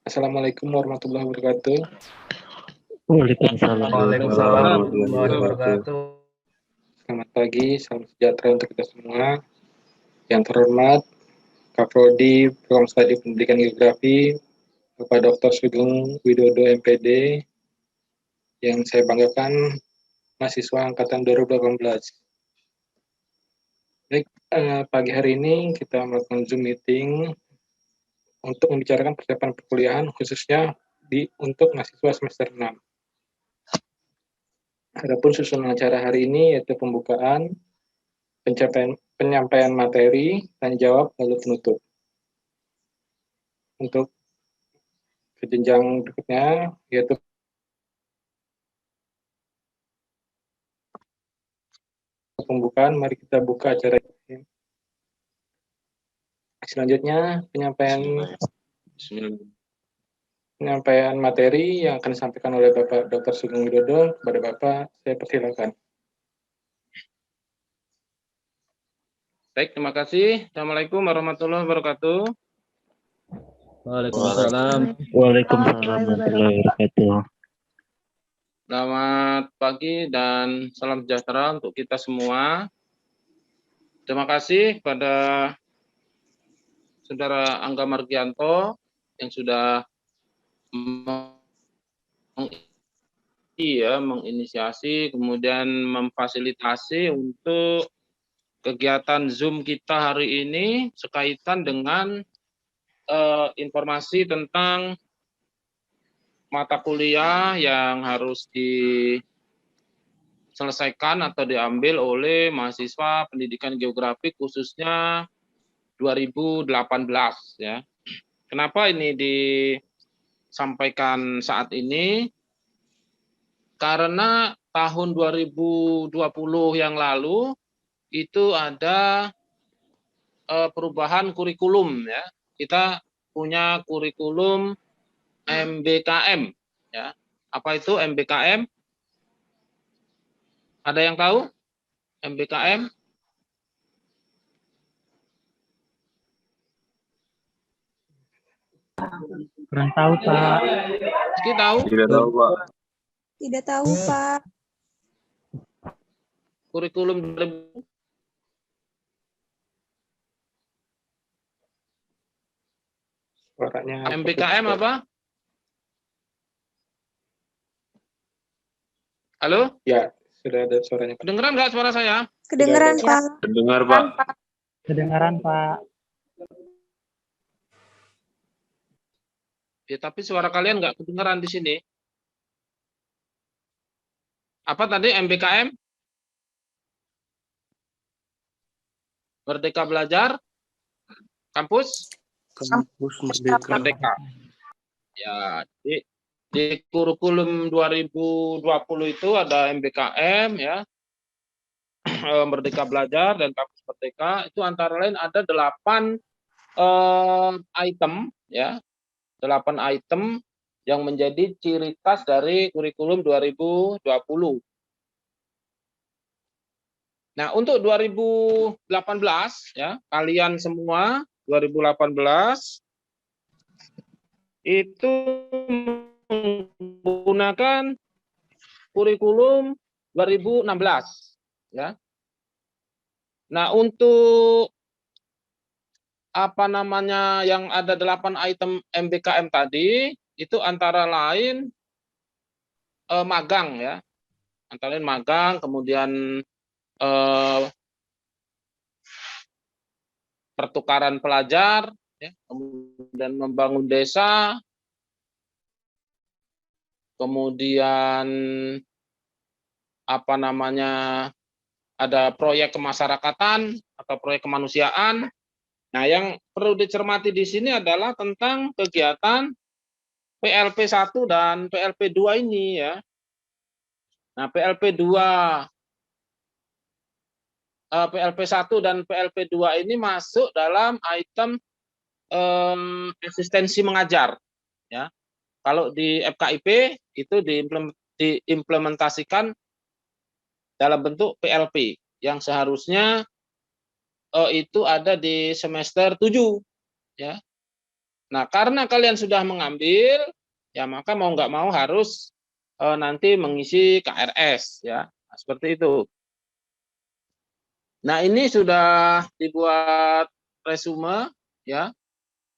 Assalamualaikum warahmatullahi wabarakatuh. Waalaikumsalam Waalaikumsalam warahmatullahi warahmatullahi wabarakatuh. wabarakatuh. Selamat pagi, salam sejahtera untuk kita semua. Yang terhormat, Kak Prodi, Program Studi Pendidikan Geografi, Bapak Dr. Sugeng Widodo MPD, yang saya banggakan, mahasiswa Angkatan 2018. Baik, pagi hari ini kita melakukan Zoom meeting untuk membicarakan persiapan perkuliahan, khususnya untuk mahasiswa semester 6. Adapun susunan acara hari ini yaitu pembukaan, penyampaian materi, tanya jawab, lalu penutup. Untuk ke jenjang berikutnya, yaitu pembukaan, mari kita buka acara. Selanjutnya, penyampaian materi yang akan disampaikan oleh Bapak Dr. Sugeng Widodo. Kepada Bapak, saya persilakan. Baik, terima kasih. Assalamualaikum warahmatullahi wabarakatuh. Waalaikumsalam. Waalaikumsalam warahmatullahi wabarakatuh. Selamat pagi dan salam sejahtera untuk kita semua. Terima kasih kepada Saudara Angga Margianto yang sudah menginisiasi, kemudian memfasilitasi untuk kegiatan Zoom kita hari ini sekaitan dengan informasi tentang mata kuliah yang harus diselesaikan atau diambil oleh mahasiswa pendidikan geografi khususnya 2018 ya. Kenapa ini disampaikan saat ini? Karena tahun 2020 yang lalu itu ada perubahan kurikulum ya. Kita punya kurikulum MBKM ya. Apa itu MBKM? Ada yang tahu? MBKM? Kurang tahu, Pak. Rizky tahu? Tidak tahu, Pak. Tidak tahu, Pak. Kurikulum Suaranya MBKM apa? Halo? Ya, sudah ada suaranya. Kedengeran nggak suara saya? Kedengeran, Pak. Dengar, Pak. Kedengaran, Pak. Ya, tapi suara kalian nggak kedengeran di sini. Apa tadi MBKM? Merdeka Belajar? Kampus? Kampus Merdeka. Ya, di kurikulum 2020 itu ada MBKM ya. Merdeka Belajar dan Kampus Merdeka itu antara lain ada 8 item ya. 8 item yang menjadi ciri khas dari kurikulum 2020. Nah, untuk 2018 ya, kalian semua 2018 itu menggunakan kurikulum 2016 ya. Nah, untuk apa namanya yang ada 8 item MBKM tadi itu antara lain magang ya. Antara lain magang, kemudian pertukaran pelajar ya, kemudian membangun desa, kemudian apa namanya ada proyek kemasyarakatan atau proyek kemanusiaan. Nah, yang perlu dicermati di sini adalah tentang kegiatan PLP 1 dan PLP 2 ini ya. Nah, PLP 1 dan PLP 2 ini masuk dalam item asistensi mengajar ya. Kalau di FKIP itu diimplementasikan dalam bentuk PLP yang seharusnya itu ada di semester 7 ya. Nah, karena kalian sudah mengambil, ya maka mau nggak mau harus nanti mengisi KRS, ya. Nah, seperti itu. Nah, ini sudah dibuat resume, ya,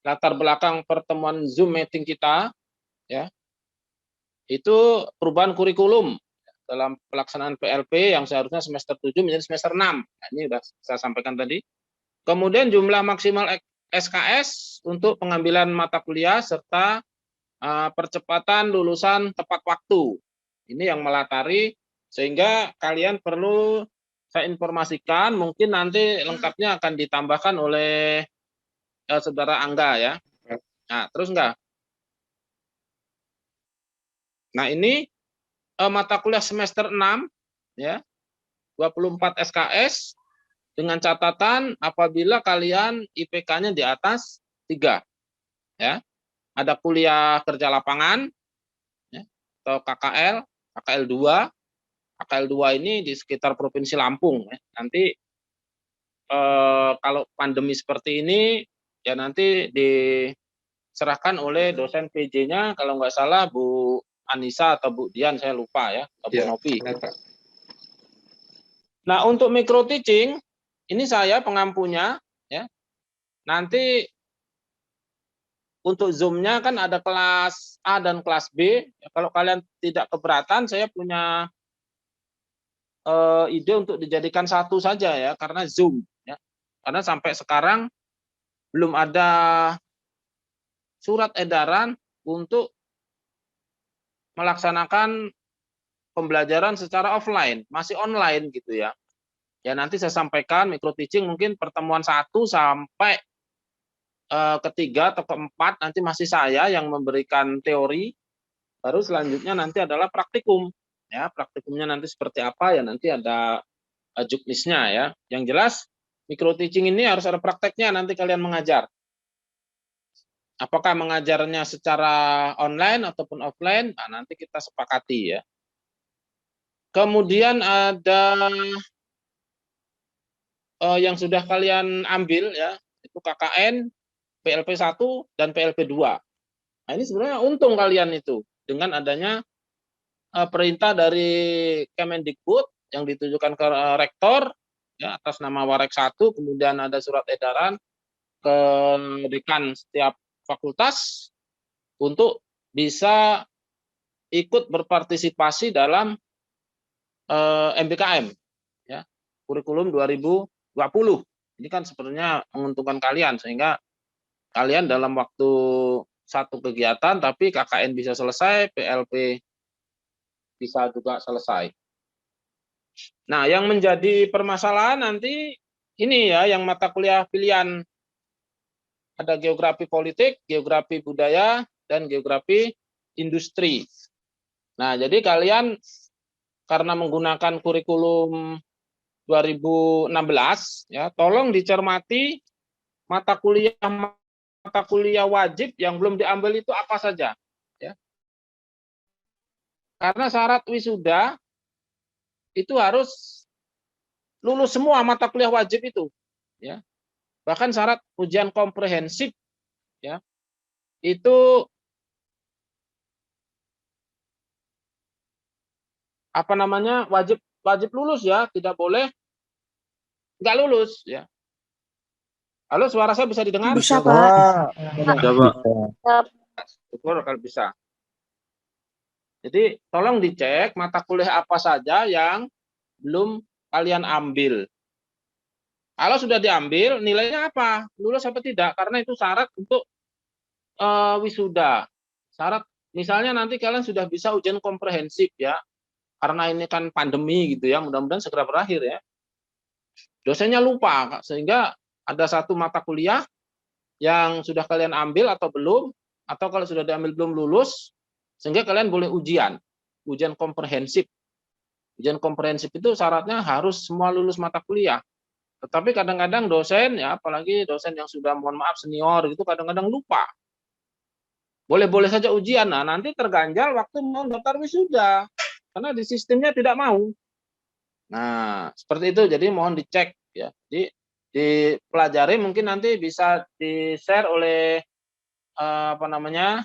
latar belakang pertemuan Zoom meeting kita, ya. Itu perubahan kurikulum dalam pelaksanaan PLP yang seharusnya semester 7 menjadi semester 6. Nah, ini sudah saya sampaikan tadi. Kemudian jumlah maksimal SKS untuk pengambilan mata kuliah serta percepatan lulusan tepat waktu. Ini yang melatari, sehingga kalian perlu saya informasikan, mungkin nanti lengkapnya akan ditambahkan oleh saudara Angga, ya. Nah, terus enggak? Nah, ini mata kuliah semester 6, ya, 24 SKS, dengan catatan apabila kalian IPK-nya di atas 3, ya. Ada kuliah kerja lapangan, ya, atau KKL 2. KKL 2 ini di sekitar Provinsi Lampung, ya. Nanti kalau pandemi seperti ini, ya nanti diserahkan oleh dosen PJ-nya, kalau nggak salah Bu Anissa atau Bu Dian, saya lupa, ya, atau Bu Novi. Nah, untuk micro teaching, ini saya pengampunya, ya. Nanti untuk Zoom-nya kan ada kelas A dan kelas B. Ya, kalau kalian tidak keberatan, saya punya ide untuk dijadikan satu saja, ya, karena Zoom, ya. Karena sampai sekarang belum ada surat edaran untuk melaksanakan pembelajaran secara offline, masih online gitu, ya. Ya, nanti saya sampaikan micro teaching mungkin pertemuan 1 sampai ketiga atau keempat nanti masih saya yang memberikan teori, baru selanjutnya nanti adalah praktikum, ya. Praktikumnya nanti seperti apa, ya nanti ada juknisnya, ya. Yang jelas micro teaching ini harus ada prakteknya nanti kalian mengajar. Apakah mengajarnya secara online ataupun offline, nah, nanti kita sepakati, ya. Kemudian ada yang sudah kalian ambil, ya, itu KKN, PLP 1 dan PLP 2. Nah, ini sebenarnya untung kalian itu dengan adanya perintah dari Kemendikbud yang ditujukan ke rektor, ya, atas nama Warek 1, kemudian ada surat edaran ke dekan setiap fakultas untuk bisa ikut berpartisipasi dalam MBKM, ya, kurikulum 2020. Ini kan sebenarnya menguntungkan kalian, sehingga kalian dalam waktu satu kegiatan, tapi KKN bisa selesai, PLP bisa juga selesai. Nah, yang menjadi permasalahan nanti ini, ya, yang mata kuliah pilihan ada geografi politik, geografi budaya, dan geografi industri. Nah, jadi kalian karena menggunakan kurikulum 2016, ya, tolong dicermati mata kuliah wajib yang belum diambil itu apa saja, ya. Karena syarat wisuda itu harus lulus semua mata kuliah wajib itu, ya. Bahkan syarat ujian komprehensif, ya, itu apa namanya, wajib lulus, ya, tidak boleh nggak lulus, ya. Halo, suara saya bisa didengar? Bisa, Pak. Coba. Syukur kalau bisa. Jadi tolong dicek mata kuliah apa saja yang belum kalian ambil. Kalau sudah diambil, nilainya apa? Lulus apa tidak? Karena itu syarat untuk wisuda. Syarat, misalnya nanti kalian sudah bisa ujian komprehensif, ya. Karena ini kan pandemi gitu, ya. Mudah-mudahan segera berakhir, ya. Dosennya lupa, sehingga ada satu mata kuliah yang sudah kalian ambil atau belum, atau kalau sudah diambil belum lulus, sehingga kalian boleh ujian komprehensif. Ujian komprehensif itu syaratnya harus semua lulus mata kuliah. Tetapi kadang-kadang dosen, ya, apalagi dosen yang sudah, mohon maaf, senior gitu, kadang-kadang lupa. Boleh-boleh saja ujian, nah nanti terganjal waktu mau daftar wisuda, karena di sistemnya tidak mau. Nah, seperti itu, jadi mohon dicek, ya. Jadi dipelajari, mungkin nanti bisa di-share oleh apa namanya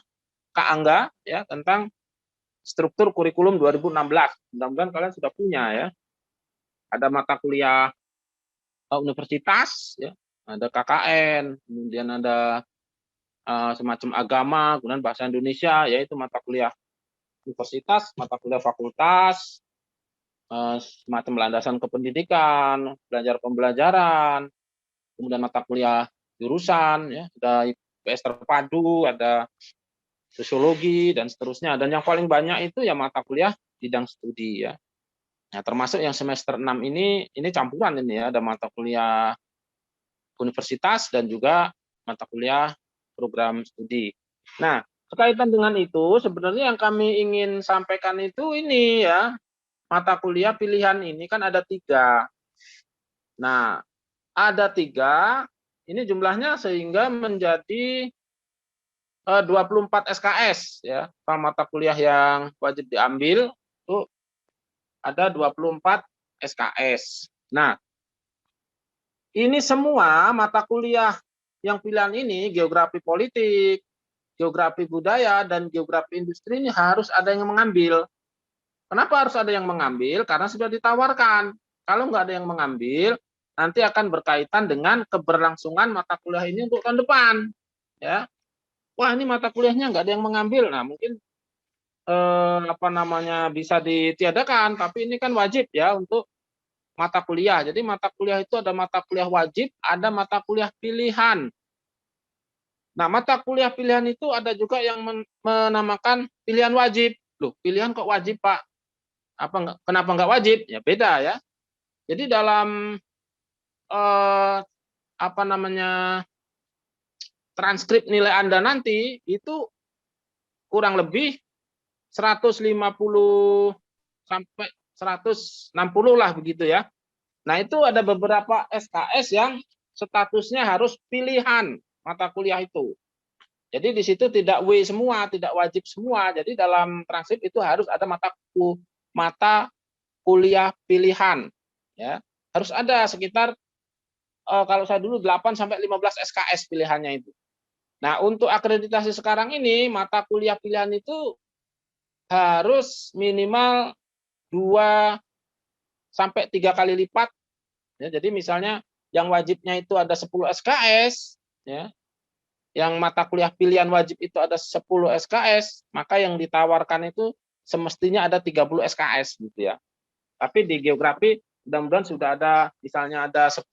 Kak Angga ya tentang struktur kurikulum 2016. Mudah-mudahan kalian sudah punya ya. Ada mata kuliah universitas ya, ada KKN, kemudian ada semacam agama, kemudian bahasa Indonesia, yaitu mata kuliah universitas, mata kuliah fakultas, semacam landasan kependidikan, belajar pembelajaran, kemudian mata kuliah jurusan, ya, ada IPS terpadu, ada sosiologi dan seterusnya. Dan yang paling banyak itu ya mata kuliah bidang studi ya. Nah, termasuk yang semester 6 ini campuran ini ya, ada mata kuliah universitas dan juga mata kuliah program studi. Nah, berkaitan dengan itu sebenarnya yang kami ingin sampaikan itu ini ya, mata kuliah pilihan ini kan ada 3. Nah, ada 3, ini jumlahnya sehingga menjadi 24 SKS ya. Mata kuliah yang wajib diambil itu ada 24 SKS. Nah, ini semua mata kuliah yang pilihan ini, geografi politik, geografi budaya, dan geografi industri ini harus ada yang mengambil. Kenapa harus ada yang mengambil? Karena sudah ditawarkan. Kalau nggak ada yang mengambil, nanti akan berkaitan dengan keberlangsungan mata kuliah ini untuk tahun depan. Ya, wah ini mata kuliahnya nggak ada yang mengambil. Nah mungkin bisa ditiadakan, tapi ini kan wajib ya untuk mata kuliah. Jadi mata kuliah itu ada mata kuliah wajib, ada mata kuliah pilihan. Nah, mata kuliah pilihan itu ada juga yang menamakan pilihan wajib. Loh, pilihan kok wajib, Pak? Kenapa nggak wajib? Ya beda ya. Jadi dalam transkrip nilai Anda nanti itu kurang lebih 150 sampai 160 lah begitu ya. Nah, itu ada beberapa SKS yang statusnya harus pilihan mata kuliah itu. Jadi di situ tidak W semua, tidak wajib semua. Jadi dalam transkrip itu harus ada mata kuliah pilihan ya. Harus ada sekitar kalau saya dulu 8 sampai 15 SKS pilihannya itu. Nah, untuk akreditasi sekarang ini mata kuliah pilihan itu harus minimal 2 sampai 3 kali lipat. Ya, jadi misalnya yang wajibnya itu ada 10 SKS, ya, yang mata kuliah pilihan wajib itu ada 10 SKS, maka yang ditawarkan itu semestinya ada 30 SKS gitu ya. Tapi di geografi mudah-mudahan sudah ada, misalnya ada 10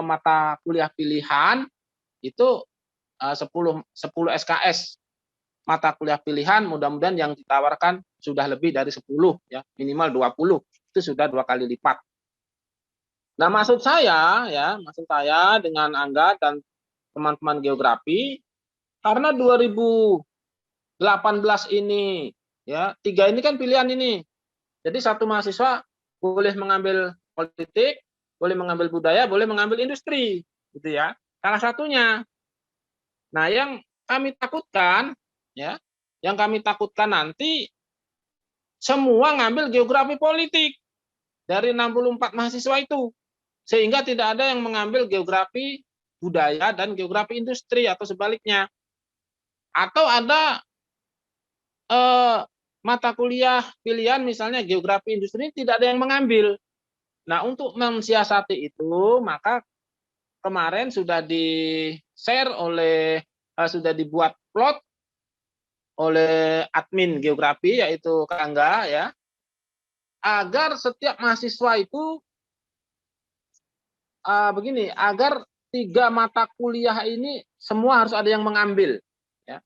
mata kuliah pilihan itu 10 SKS mata kuliah pilihan, mudah-mudahan yang ditawarkan sudah lebih dari 10 ya, minimal 20 itu sudah 2 kali lipat. Nah, maksud saya dengan Angga dan teman-teman geografi, karena 2018 ini ya, 3 ini kan pilihan ini. Jadi satu mahasiswa boleh mengambil politik, boleh mengambil budaya, boleh mengambil industri, gitu ya. Salah satunya. Nah, yang kami takutkan ya, yang kami takutkan nanti semua ngambil geografi politik dari 64 mahasiswa itu, sehingga tidak ada yang mengambil geografi budaya dan geografi industri atau sebaliknya. Atau ada mata kuliah pilihan misalnya geografi industri tidak ada yang mengambil. Nah, untuk mensiasati itu maka kemarin sudah di-share sudah dibuat plot oleh admin geografi yaitu Kak Angga ya, agar setiap mahasiswa itu begini, agar 3 mata kuliah ini semua harus ada yang mengambil ya.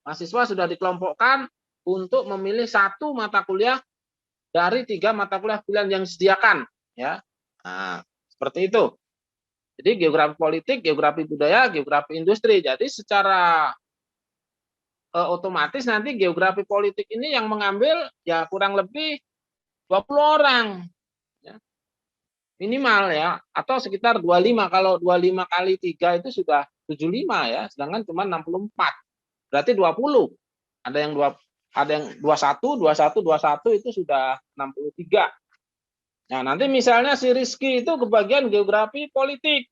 Mahasiswa sudah dikelompokkan untuk memilih 1 mata kuliah dari 3 mata kuliah pilihan yang disediakan ya. Nah, seperti itu. Jadi geografi politik, geografi budaya, geografi industri. Jadi secara otomatis nanti geografi politik ini yang mengambil ya kurang lebih 20 orang ya. Minimal ya, atau sekitar 25. Kalau 25 kali 3 itu sudah 75 ya, sedangkan cuma 64. Berarti 20. Ada yang 21 itu sudah 63. Nah, nanti misalnya si Rizky itu kebagian geografi politik.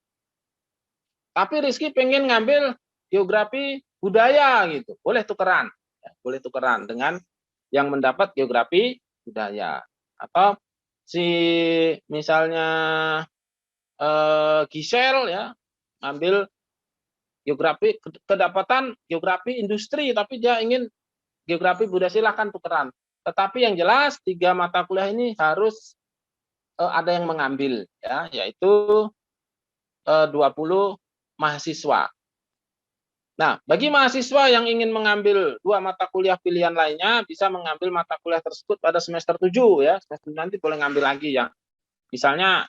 Tapi Rizky pengen ngambil geografi budaya gitu, boleh tukeran, ya, boleh tukeran dengan yang mendapat geografi budaya. Atau si misalnya Gisel ya ambil geografi, kedapatan geografi industri tapi dia ingin geografi budaya, silahkan tukeran. Tetapi yang jelas 3 mata kuliah ini harus ada yang mengambil ya, yaitu 20 mahasiswa. Nah, bagi mahasiswa yang ingin mengambil 2 mata kuliah pilihan lainnya, bisa mengambil mata kuliah tersebut pada semester 7 ya. Semester nanti boleh ngambil lagi ya. Misalnya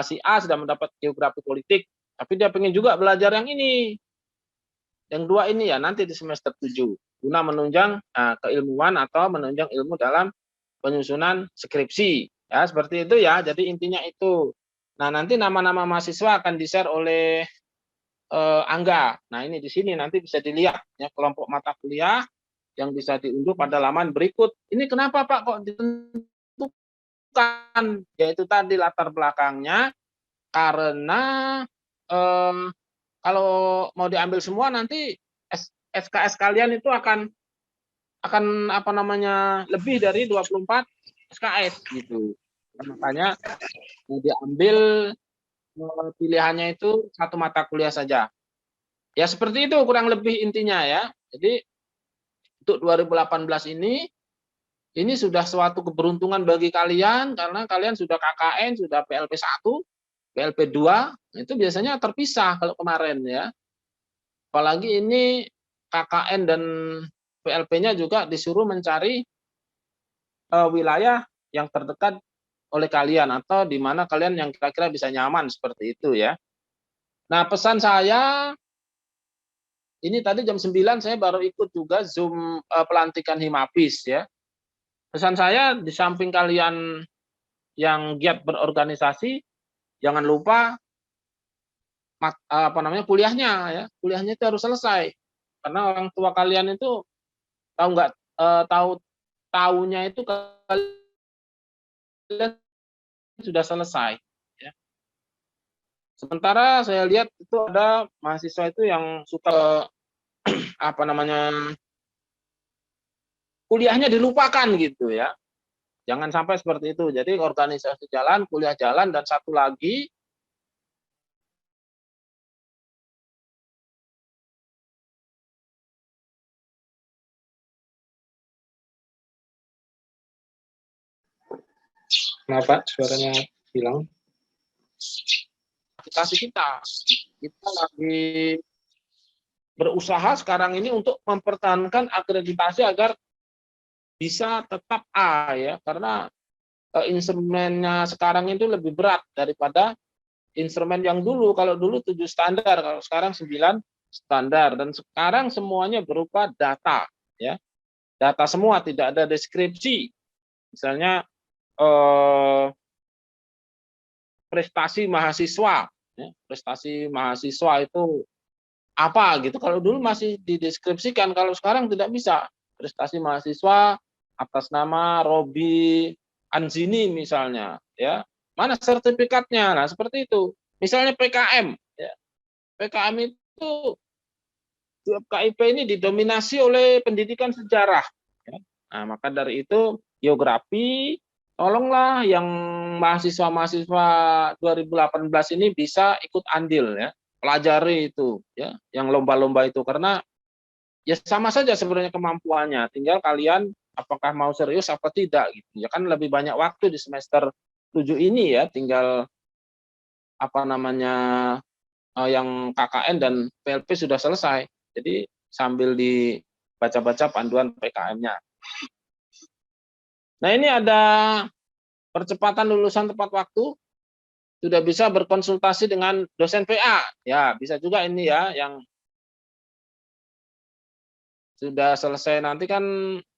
si A sudah mendapat geografi politik, tapi dia pengen juga belajar yang ini. Yang 2 ini ya nanti di semester 7 guna menunjang keilmuan atau menunjang ilmu dalam penyusunan skripsi. Ya, seperti itu ya. Jadi intinya itu. Nah, nanti nama-nama mahasiswa akan di-share oleh Angga. Nah, ini di sini nanti bisa dilihat ya kelompok mata kuliah yang bisa diunduh pada laman berikut. Ini kenapa Pak kok ditentukan? Yaitu tadi latar belakangnya karena kalau mau diambil semua nanti SKS kalian itu akan apa namanya lebih dari 24 SKS gitu. Makanya mau diambil pilihannya itu 1 mata kuliah saja. Ya seperti itu kurang lebih intinya ya. Jadi untuk 2018 ini sudah suatu keberuntungan bagi kalian karena kalian sudah KKN, sudah PLP 1, PLP 2, itu biasanya terpisah kalau kemarin ya. Apalagi ini KKN dan PLP-nya juga disuruh mencari wilayah yang terdekat oleh kalian atau di mana kalian yang kira-kira bisa nyaman seperti itu ya. Nah, pesan saya ini tadi jam 9 saya baru ikut juga Zoom pelantikan Himapis ya. Pesan saya di samping kalian yang giat berorganisasi, jangan lupa kuliahnya ya. Kuliahnya itu harus selesai. Karena orang tua kalian itu tahu nggak tahunya itu kalian sudah selesai ya. Sementara saya lihat itu ada mahasiswa itu yang suka kuliahnya dilupakan gitu ya. Jangan sampai seperti itu. Jadi organisasi jalan, kuliah jalan, dan satu lagi Kenapa suaranya hilang? kita lagi berusaha sekarang ini untuk mempertahankan akreditasi agar bisa tetap A ya, karena instrumennya sekarang itu lebih berat daripada instrumen yang dulu. Kalau dulu 7 standar, kalau sekarang 9 standar, dan sekarang semuanya berupa data ya. Data semua, tidak ada deskripsi. Misalnya prestasi mahasiswa ya, prestasi mahasiswa itu apa gitu. Kalau dulu masih dideskripsikan, kalau sekarang tidak bisa. Prestasi mahasiswa atas nama Robi Anzini misalnya ya. Mana sertifikatnya? Nah, seperti itu. Misalnya PKM ya. PKM itu FKIP ini didominasi oleh pendidikan sejarah ya. Nah, maka dari itu geografi tolonglah yang mahasiswa-mahasiswa 2018 ini bisa ikut andil ya, pelajari itu ya, yang lomba-lomba itu, karena ya sama saja sebenarnya kemampuannya, tinggal kalian apakah mau serius apa tidak gitu. Ya kan lebih banyak waktu di semester 7 ini ya, tinggal yang KKN dan PLP sudah selesai. Jadi sambil dibaca-baca panduan PKM-nya. Nah, ini ada percepatan lulusan tepat waktu, sudah bisa berkonsultasi dengan dosen PA. Ya, bisa juga ini ya, yang sudah selesai nanti kan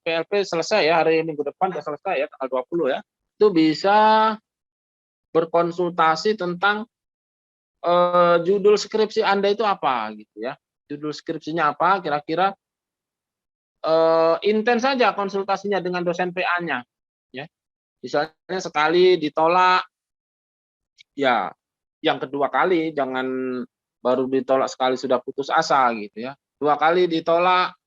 PLP selesai ya, hari minggu depan sudah selesai ya, tanggal 20 ya. Itu bisa berkonsultasi tentang judul skripsi Anda itu apa gitu ya. Judul skripsinya apa, kira-kira intens saja konsultasinya dengan dosen PA-nya ya. Misalnya sekali ditolak ya, yang kedua kali jangan baru ditolak sekali sudah putus asa gitu ya. 2 kali ditolak,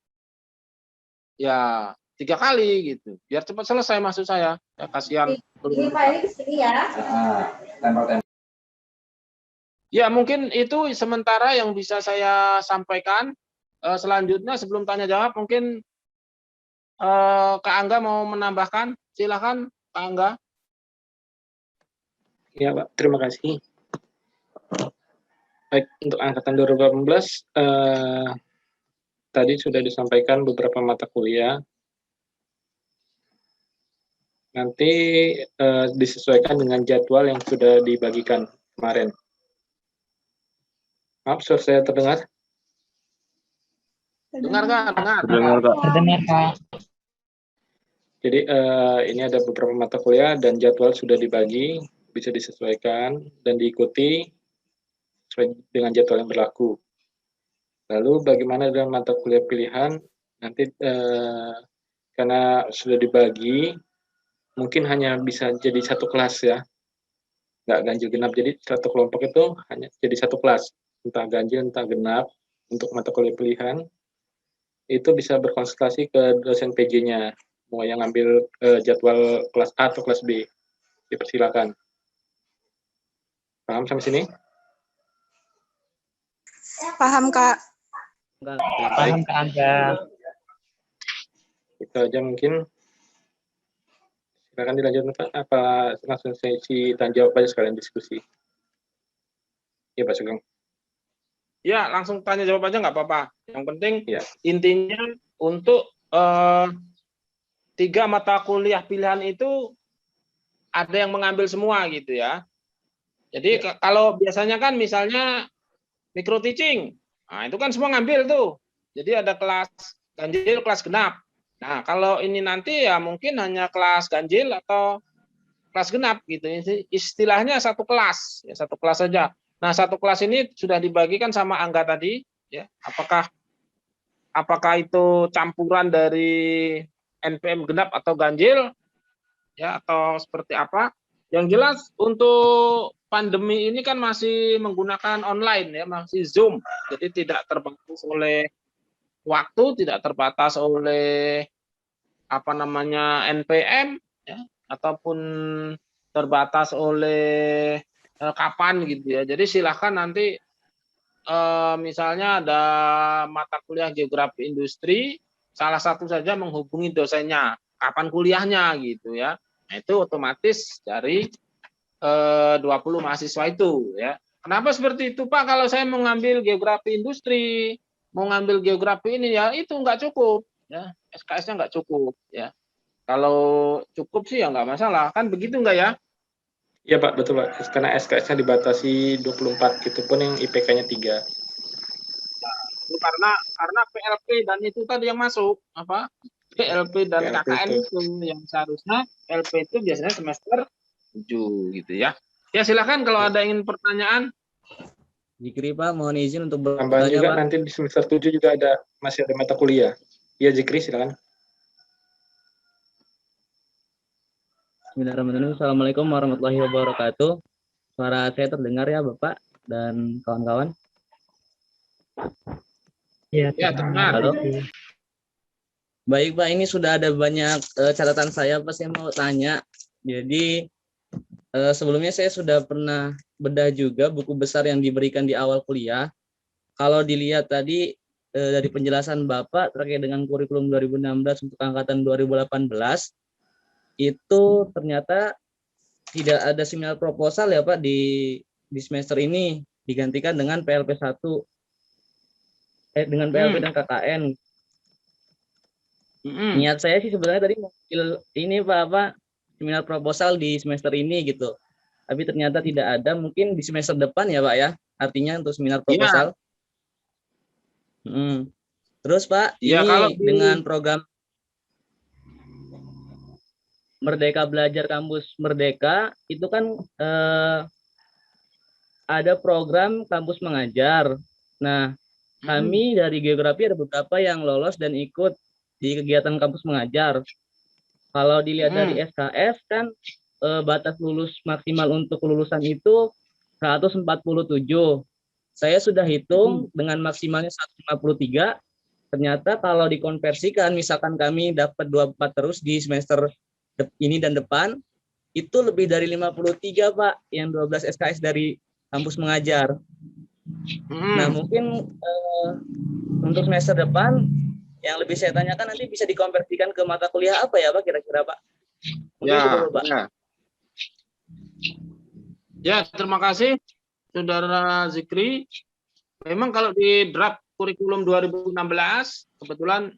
ya 3 kali gitu. Biar cepat selesai maksud saya. Ya kasihan. Ini Pak, ini kesini ya. Ya mungkin itu sementara yang bisa saya sampaikan. Selanjutnya sebelum tanya jawab mungkin Kak Angga mau menambahkan. Silakan Kak Angga. Ya Pak, terima kasih. Baik, untuk angkatan 2018 tadi sudah disampaikan beberapa mata kuliah. Nanti disesuaikan dengan jadwal yang sudah dibagikan kemarin. Maaf, suara saya terdengar? Dengar Kak? Terdengar Pak. Jadi ini ada beberapa mata kuliah dan jadwal sudah dibagi, bisa disesuaikan dan diikuti sesuai dengan jadwal yang berlaku. Lalu bagaimana dengan mata kuliah pilihan? Nanti karena sudah dibagi, mungkin hanya bisa jadi satu kelas ya, nggak ganjil genap. Jadi satu kelompok itu hanya jadi satu kelas, entah ganjil entah genap. Untuk mata kuliah pilihan itu bisa berkonsultasi ke dosen PJ-nya, mau yang ngambil jadwal kelas A atau kelas B, dipersilakan. Paham sampai sini? Paham, Kak. Paham Kak Angga. Itu aja mungkin. Silakan dilanjutkan apa langsung sesi tanya jawab aja sekalian diskusi. Ya Pak Sugeng. Ya langsung tanya jawab aja nggak apa-apa. Yang penting Ya. intinya untuk 3 mata kuliah pilihan itu ada yang mengambil semua gitu ya. Jadi kalau biasanya kan misalnya micro teaching, nah itu kan semua ngambil tuh. Jadi ada kelas ganjil, kelas genap. Nah kalau ini nanti ya mungkin hanya kelas ganjil atau kelas genap gitu. Istilahnya satu kelas, ya satu kelas saja. Nah satu kelas ini sudah dibagikan sama Angga tadi, ya. Apakah itu campuran dari NPM genap atau ganjil, ya atau seperti apa? Yang jelas untuk pandemi ini kan masih menggunakan online ya, masih Zoom. Jadi tidak terbatas oleh waktu, tidak terbatas oleh apa namanya NPM ya, ataupun terbatas oleh kapan gitu ya. Jadi silahkan nanti misalnya ada mata kuliah geografi industri, salah satu saja menghubungi dosennya, kapan kuliahnya gitu ya. Nah, itu otomatis dari 20 mahasiswa itu ya. Kenapa seperti itu Pak? Kalau saya mau ngambil geografi industri, mau ngambil geografi ini ya itu nggak cukup ya. SKS-nya nggak cukup ya. Kalau cukup sih ya nggak masalah. Kan begitu nggak ya? Iya Pak, betul Pak. Karena SKS-nya dibatasi 24, itu pun yang IPK-nya 3. Itu karena PLP dan itu tadi yang masuk apa? PLP dan PLP KKN itu. itu yang seharusnya LP itu biasanya semester 7 gitu ya. Ya silakan kalau ada ingin pertanyaan. Jikri Pak, mohon izin untuk Tambahan bertanya juga Pak. nanti di semester 7 juga masih ada mata kuliah. Iya Jikri, silakan. Bismillahirrahmanirrahim. Assalamualaikum warahmatullahi wabarakatuh. Suara saya terdengar ya Bapak dan kawan-kawan? Iya, Ya, terdengar. Halo. Baik Pak, ini sudah ada banyak catatan saya Pak, saya mau tanya. Jadi sebelumnya saya sudah pernah bedah juga buku besar yang diberikan di awal kuliah. Kalau dilihat tadi dari penjelasan Bapak terkait dengan kurikulum 2016 untuk angkatan 2018, itu ternyata tidak ada seminar proposal ya Pak di semester ini, digantikan dengan PLP 1 dengan PLP dan KKN. Niat saya sih sebenarnya tadi mau ini Pak seminar proposal di semester ini gitu. Tapi ternyata tidak ada, mungkin di semester depan ya Pak ya. Artinya untuk seminar proposal. Ya. Terus Pak, Ya, ini kalau dengan program Merdeka Belajar Kampus Merdeka itu kan ada program kampus mengajar. Nah, kami dari geografi ada beberapa yang lolos dan ikut di kegiatan kampus mengajar. Kalau dilihat dari SKS kan batas lulus maksimal untuk kelulusan itu 147. Saya sudah hitung dengan maksimalnya 153. Ternyata kalau dikonversikan, misalkan kami dapat 24 terus di semester ini dan depan, itu lebih dari 53, Pak, yang 12 SKS dari kampus mengajar. Nah, mungkin untuk semester depan, yang lebih saya tanyakan nanti bisa dikonversikan ke mata kuliah apa ya, Pak, kira-kira, Pak? Ya, Pak. Ya, terima kasih, Saudara Zikri. Memang kalau di draft kurikulum 2016, kebetulan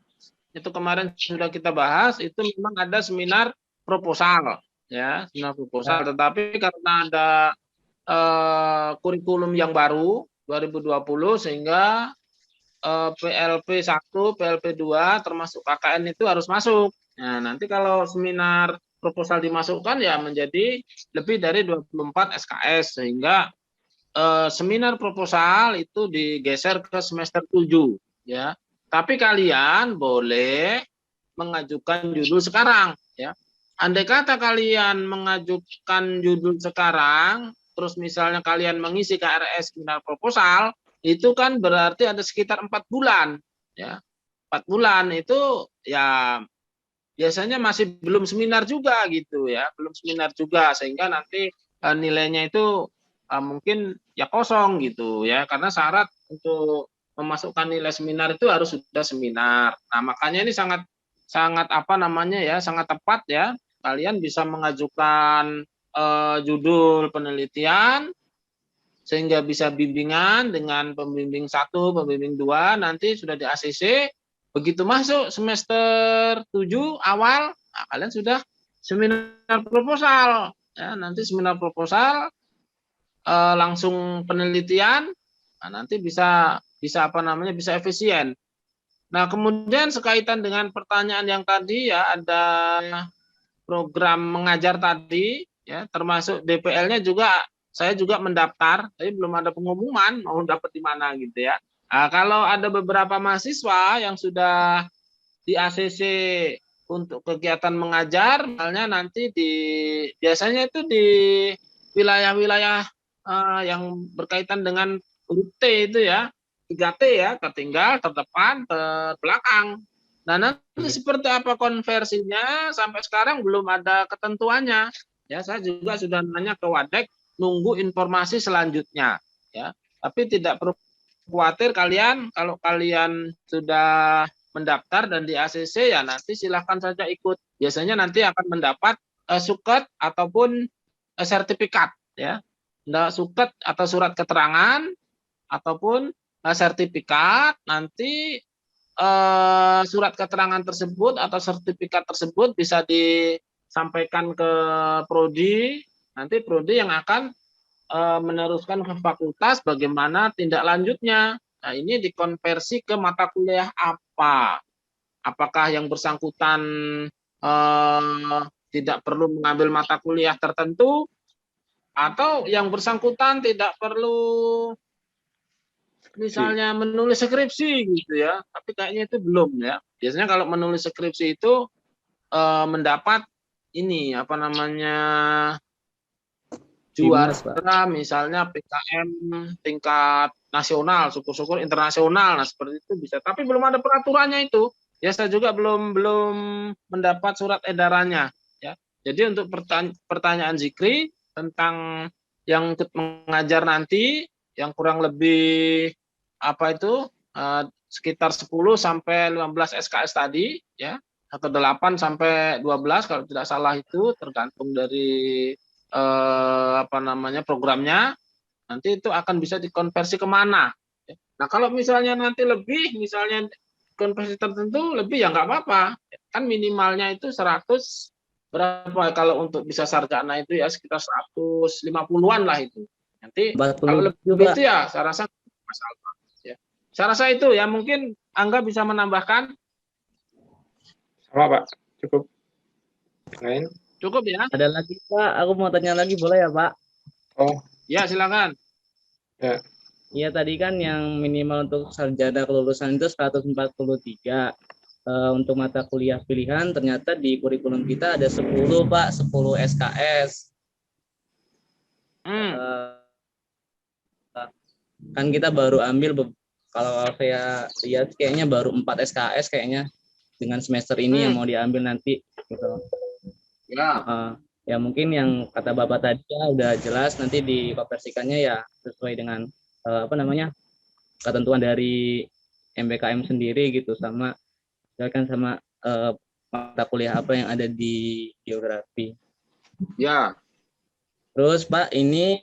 itu kemarin sudah kita bahas, itu memang ada seminar proposal, ya, seminar proposal. Tetapi karena ada kurikulum yang baru 2020, sehingga PLP 1, PLP 2, termasuk KKN itu harus masuk. Nah, nanti kalau seminar proposal dimasukkan ya menjadi lebih dari 24 SKS, sehingga seminar proposal itu digeser ke semester 7, ya. Tapi kalian boleh mengajukan judul sekarang, ya. Andai kata kalian mengajukan judul sekarang, terus misalnya kalian mengisi KRS seminar proposal, itu kan berarti ada sekitar 4 bulan, ya. 4 bulan itu ya biasanya masih belum seminar juga gitu ya, belum seminar juga, sehingga nanti nilainya itu mungkin ya kosong gitu ya, karena syarat untuk memasukkan nilai seminar itu harus sudah seminar. Nah, makanya ini sangat apa namanya ya, sangat tepat ya, kalian bisa mengajukan judul penelitian sehingga bisa bimbingan dengan pembimbing 1, pembimbing 2, nanti sudah di ACC. Begitu masuk semester 7 awal, nah, kalian sudah seminar proposal. Ya, nanti seminar proposal langsung penelitian, nah, nanti bisa apa namanya, bisa efisien. Nah, kemudian sekaitan dengan pertanyaan yang tadi ya, ada program mengajar tadi, ya, termasuk DPL-nya juga saya juga mendaftar, tapi belum ada pengumuman mau dapat di mana gitu ya. Nah, kalau ada beberapa mahasiswa yang sudah di ACC untuk kegiatan mengajar, misalnya nanti biasanya itu di wilayah-wilayah yang berkaitan dengan huruf T itu ya, 3T ya, tertinggal, terdepan, terbelakang. Nah, nanti seperti apa konversinya sampai sekarang belum ada ketentuannya. Ya, saya juga sudah nanya ke Wadek, nunggu informasi selanjutnya. Ya, tapi tidak perlu khawatir kalian, kalau kalian sudah mendaftar dan di ACC ya nanti silahkan saja ikut. Biasanya nanti akan mendapat suket ataupun sertifikat ya. Suket atau surat keterangan ataupun sertifikat, nanti surat keterangan tersebut atau sertifikat tersebut bisa disampaikan ke prodi, nanti prodi yang akan meneruskan ke fakultas bagaimana tindak lanjutnya. Nah, ini dikonversi ke mata kuliah apa? Apakah yang bersangkutan tidak perlu mengambil mata kuliah tertentu, atau yang bersangkutan tidak perlu misalnya menulis skripsi gitu ya, tapi kayaknya itu belum ya. Biasanya kalau menulis skripsi itu mendapat ini apa namanya, juara misalnya PKM tingkat nasional, syukur-syukur internasional, nah seperti itu bisa. Tapi belum ada peraturannya itu. Ya, saya juga belum mendapat surat edarannya. Ya, jadi untuk pertanyaan Zikri tentang yang ikut mengajar nanti, yang kurang lebih apa itu sekitar 10 sampai 15 SKS tadi, ya, atau 8 sampai 12 kalau tidak salah, itu tergantung dari apa namanya programnya, nanti itu akan bisa dikonversi kemana. Nah, kalau misalnya nanti lebih, misalnya konversi tertentu lebih ya nggak apa-apa, kan minimalnya itu 100 berapa, kalau untuk bisa sarjana itu ya sekitar 150-an lah itu. Nanti kalau lebih juga itu ya saya rasa masalah ya. Saya rasa itu ya, mungkin Angga bisa menambahkan. Sama Pak, cukup. Lain? Cukup ya? Ada lagi Pak, aku mau tanya lagi boleh ya Pak? Oh. Ya, silakan. Ya. Iya, tadi kan yang minimal untuk sarjana kelulusan itu 143. Untuk mata kuliah pilihan ternyata di kurikulum kita ada 10 Pak, 10 SKS. Kan kita baru ambil kalau saya lihat kayaknya baru 4 SKS kayaknya dengan semester ini yang mau diambil nanti gitu. Ya. Ya mungkin yang kata Bapak tadi ya udah jelas, nanti dikonversikannya ya sesuai dengan ketentuan dari MBKM sendiri gitu, sama sama mata kuliah apa yang ada di geografi. Ya. Terus Pak, ini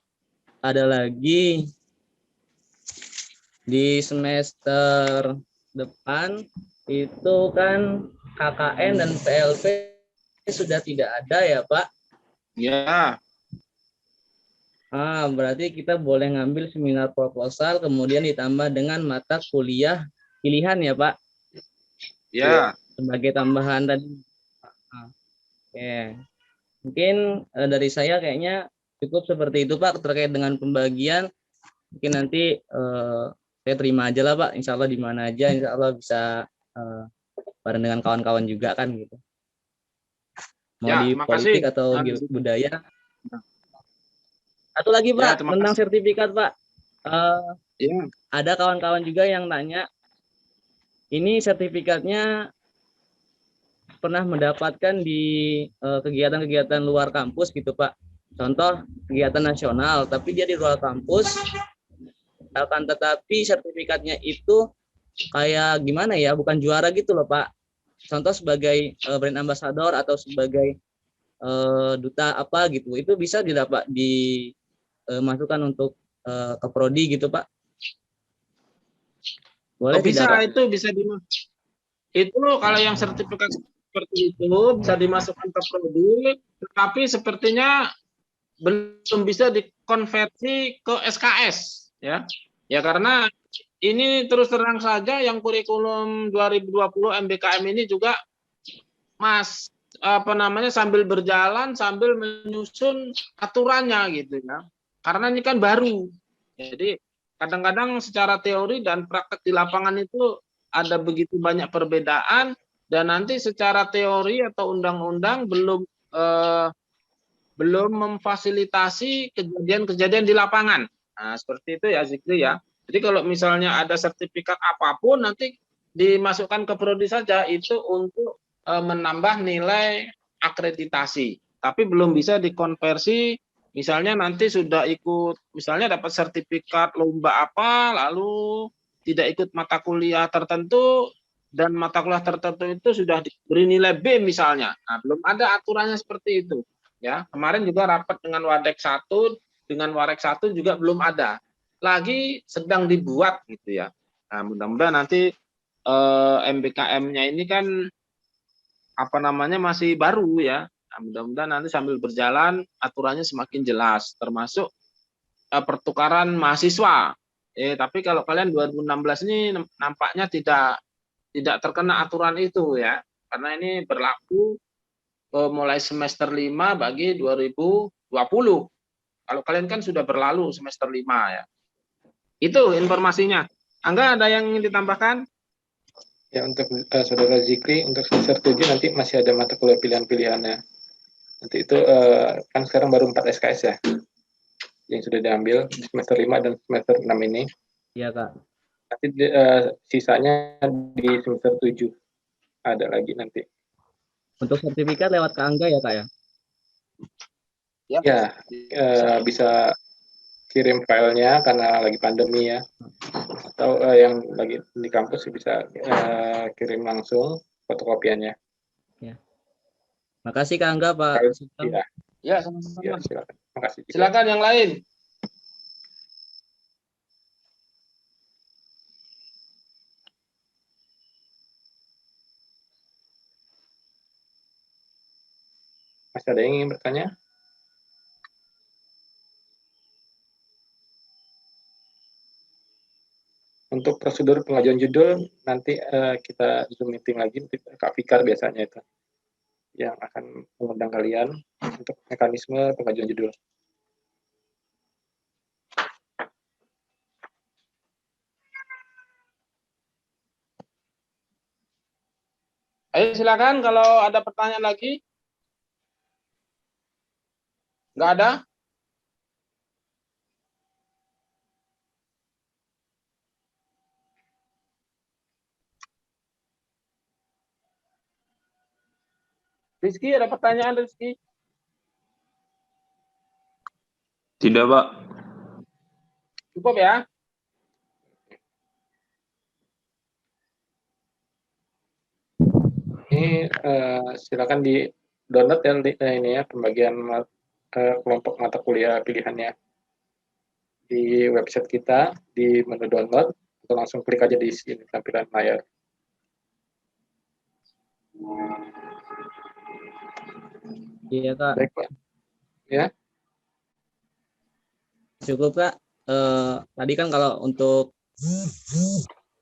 ada lagi di semester depan itu kan KKN dan PLP sudah tidak ada ya Pak? Ya. Berarti kita boleh ngambil seminar proposal kemudian ditambah dengan mata kuliah pilihan ya Pak? Ya. Sebagai tambahan tadi. Oke. Mungkin dari saya kayaknya cukup seperti itu Pak terkait dengan pembagian. Mungkin nanti saya terima aja lah Pak. Insya Allah di mana aja, Insya Allah bisa bareng dengan kawan-kawan juga kan gitu. Mau Ya, di politik atau budaya. Satu lagi Pak, tentang sertifikat Pak. Ada kawan-kawan juga yang tanya, ini sertifikatnya pernah mendapatkan di kegiatan-kegiatan luar kampus gitu Pak. Contoh kegiatan nasional, tapi dia di luar kampus, akan tetapi sertifikatnya itu kayak gimana ya, bukan juara gitu loh Pak. Contoh sebagai brand ambassador atau sebagai duta apa gitu, itu bisa didapat dimasukkan untuk ke prodi gitu Pak. Boleh bisa tidak, Pak? Itu bisa itu kalau yang sertifikat seperti itu bisa dimasukkan ke prodi, tetapi sepertinya belum bisa dikonversi ke SKS ya. Ya karena ini terus terang saja yang kurikulum 2020 MBKM ini juga sambil berjalan sambil menyusun aturannya gitu ya. Karena ini kan baru. Jadi kadang-kadang secara teori dan praktek di lapangan itu ada begitu banyak perbedaan, dan nanti secara teori atau undang-undang belum memfasilitasi kejadian-kejadian di lapangan. Nah, seperti itu ya Zikri ya. Jadi kalau misalnya ada sertifikat apapun nanti dimasukkan ke prodi saja itu untuk menambah nilai akreditasi. Tapi belum bisa dikonversi, misalnya nanti sudah ikut, misalnya dapat sertifikat lomba apa, lalu tidak ikut mata kuliah tertentu, dan mata kuliah tertentu itu sudah diberi nilai B misalnya. Nah, belum ada aturannya seperti itu. Ya, kemarin juga rapat dengan Wadek 1, dengan Warek 1 juga belum ada. Lagi sedang dibuat gitu ya. Nah, mudah-mudahan nanti MBKM-nya ini kan masih baru ya. Nah, mudah-mudahan nanti sambil berjalan aturannya semakin jelas, termasuk pertukaran mahasiswa. Tapi kalau kalian 2016 ini nampaknya tidak terkena aturan itu ya. Karena ini berlaku mulai semester 5 bagi 2020. Kalau kalian kan sudah berlalu semester 5 ya. Itu informasinya. Angga, ada yang ingin ditambahkan? Ya, untuk Saudara Zikri, untuk semester 7 nanti masih ada mata kuliah pilihan-pilihannya. Nanti itu kan sekarang baru 4 SKS ya, yang sudah diambil di semester 5 dan semester 6 ini. Iya Kak. Nanti sisanya di semester 7 ada lagi nanti. Untuk sertifikat lewat ke Angga ya Kak ya? Ya, bisa kirim filenya karena lagi pandemi ya. Atau yang lagi di kampus bisa kirim langsung fotokopiannya. Ya. Makasih Kak Angga, Pak. Ya. Ya, sama-sama. Ya, silakan. Makasih. Silakan yang lain. Masih ada yang ingin bertanya? Untuk prosedur pengajuan judul nanti kita Zoom meeting lagi, Kak Fikar biasanya itu yang akan mengundang kalian untuk mekanisme pengajuan judul. Ayo silakan kalau ada pertanyaan lagi. Nggak ada? Rizky, ada pertanyaan Rizky? Tidak, Pak. Cukup ya? Ini silakan di download ya ini ya pembagian kelompok mata kuliah pilihannya di website kita di menu download atau langsung klik aja di sini tampilan layar. Iya Kak, Baik Pak. Ya. cukup Kak. Tadi kan kalau untuk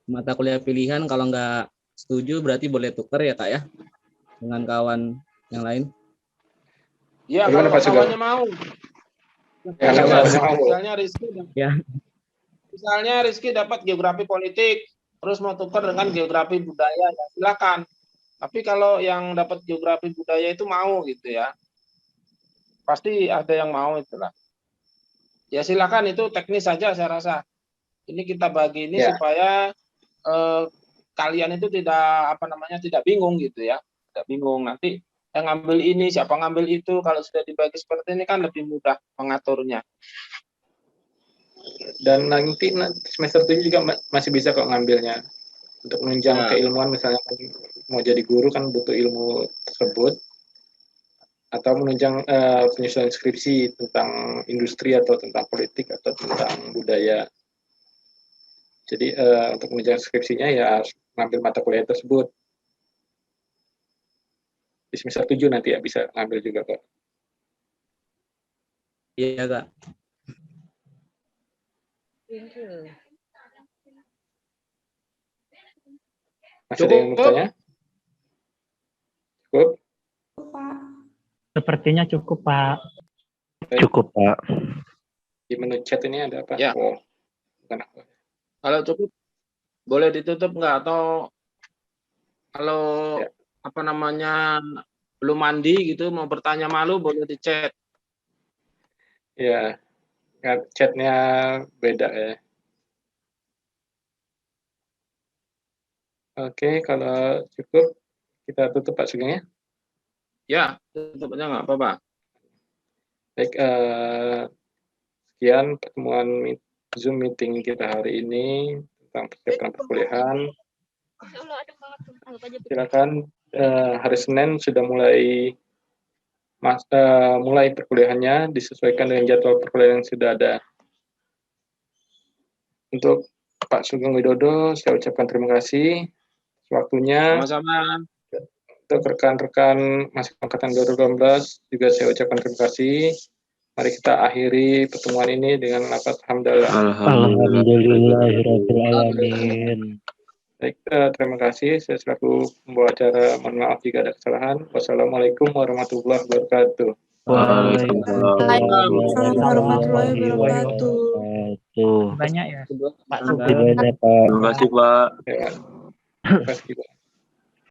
mata kuliah pilihan kalau nggak setuju berarti boleh tukar ya Kak ya dengan kawan yang lain. Iya, Bagaimana, kalau Pak Sugeng? kawannya mau. Ya, kalau kawannya mau. Ya. Misalnya Rizky dapat geografi politik, terus mau tukar dengan geografi budaya, ya silakan. Tapi kalau yang dapat geografi budaya itu mau gitu ya, pasti ada yang mau itulah. Ya silakan, itu teknis saja saya rasa. Ini kita bagi ini Ya. supaya kalian itu tidak bingung gitu ya, tidak bingung nanti yang ngambil ini siapa ngambil itu. Kalau sudah dibagi seperti ini kan lebih mudah mengaturnya. Dan nanti semester 7 juga masih bisa kok ngambilnya untuk menunjang Ya. keilmuan, misalnya mau jadi guru kan butuh ilmu tersebut, atau menunjang penyusunan skripsi tentang industri atau tentang politik atau tentang budaya. Jadi untuk menunjang skripsinya ya harus ngambil mata kuliah tersebut. Di semester 7 nanti ya bisa ngambil juga kok. Iya Kak. Masih ada yang mau bertanya? Cukup? Sepertinya cukup, Pak. Baik. Cukup, Pak. Di menu chat ini ada apa? Ya. Oh, bukan apa. Kalau cukup boleh ditutup nggak, atau kalau Ya. belum mandi gitu mau bertanya malu boleh di chat. Ya, chatnya beda ya. Oke, kalau cukup kita tutup Pak Sugeng ya. Ya, tutup aja nggak apa-apa. Baik, sekian pertemuan Zoom meeting kita hari ini tentang persiapan perkuliahan. Silakan hari Senin sudah mulai perkuliahannya disesuaikan dengan jadwal perkuliahan yang sudah ada. Untuk Pak Sugeng Widodo, saya ucapkan terima kasih waktunya. Sama-sama. Untuk rekan-rekan masih angkatan 2018 juga saya ucapkan terima kasih. Mari kita akhiri pertemuan ini dengan lafaz hamdalah. Alhamdulillahirabbil alamin. Baik, terima kasih. Saya selaku pembawa acara mohon maaf jika ada kesalahan. Wassalamualaikum warahmatullahi wabarakatuh. Waalaikumsalam warahmatullahi wabarakatuh. Banyak ya, Pak Terima Sugeng. kasih, Pak. Terima kasih, Pak. Ya, terima kasih, Pak.